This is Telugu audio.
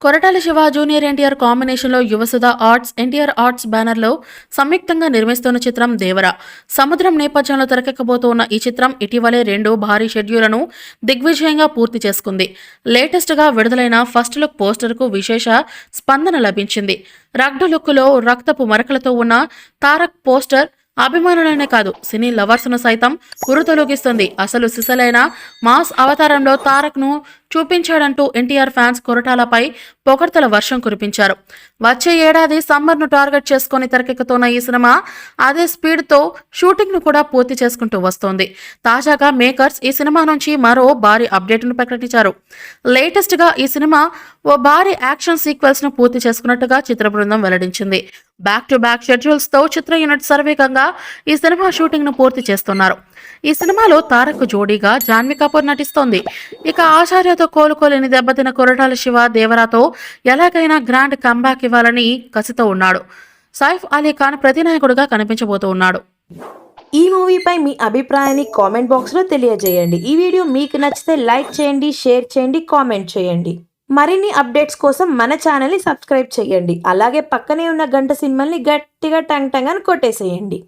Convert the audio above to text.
కొరటాల శివ జూనియర్ ఎన్టీఆర్ కాంబినేషన్లో యువసుధ ఆర్ట్స్ ఎన్టీఆర్ ఆర్ట్స్ బ్యానర్లో సంయుక్తంగా నిర్మిస్తున్న చిత్రం దేవర. సముద్రం నేపథ్యంలో తెరకెక్కబోతున్న ఈ చిత్రం ఇటీవలే 2 భారీ షెడ్యూళ్లను దిగ్విజయంగా పూర్తి చేసుకుంది. లేటెస్ట్గా విడుదలైన ఫస్ట్ లుక్ పోస్టర్కు విశేష స్పందన లభించింది. రగ్డు లుక్లో రక్తపు మరకలతో ఉన్న తారక్ పోస్టర్ అభిమానులనే కాదు సినీ లవర్స్ను సైతం ఉరుతొలగిస్తుంది. అసలు సిసలైన మాస్ అవతారంలో తారక్ను చూపించాడంటూ ఎన్టీఆర్ ఫ్యాన్స్ కొరటాలపై పొగడ్తల వర్షం కురిపించారు. వచ్చే ఏడాది సమ్మర్ను టార్గెట్ చేసుకుని తెరకెక్కుతున్న ఈ సినిమా అదే స్పీడ్తో షూటింగ్ను కూడా పూర్తి చేసుకుంటూ వస్తోంది. తాజాగా మేకర్స్ ఈ సినిమా నుంచి మరో భారీ అప్డేట్ను ప్రకటించారు. లేటెస్ట్గా ఈ సినిమా ఓ భారీ యాక్షన్ సీక్వెల్స్ను పూర్తి చేసుకున్నట్టుగా చిత్ర బృందం వెల్లడించింది. బ్యాక్ టు బ్యాక్ షెడ్యూల్స్తో చిత్ర యూనిట్ సర్వేగంగా ఈ సినిమా షూటింగ్ను పూర్తి చేస్తున్నారు. ఈ సినిమాలో తారక్ జోడీగా జాన్వీ కపూర్ నటిస్తోంది. ఇక ఆచార్యతో కోలుకోలేని దెబ్బతిన కొరటాల శివ దేవరాతో ఎలాగైనా గ్రాండ్ కంబ్యాక్ ఇవ్వాలని కసితో ఉన్నాడు. సైఫ్ అలీ ఖాన్ ప్రతినాయకుడిగా కనిపించబోతూ ఉన్నాడు. ఈ మూవీపై మీ అభిప్రాయాన్ని కామెంట్ బాక్స్లో తెలియజేయండి. ఈ వీడియో మీకు నచ్చితే లైక్ చేయండి, షేర్ చేయండి, కామెంట్ చేయండి. మరిన్ని అప్డేట్స్ కోసం మన ఛానల్ని సబ్స్క్రైబ్ చేయండి. అలాగే పక్కనే ఉన్న గంట సింబల్ని గట్టిగా టంగ్ టంగ్ అని కొట్టేసేయండి.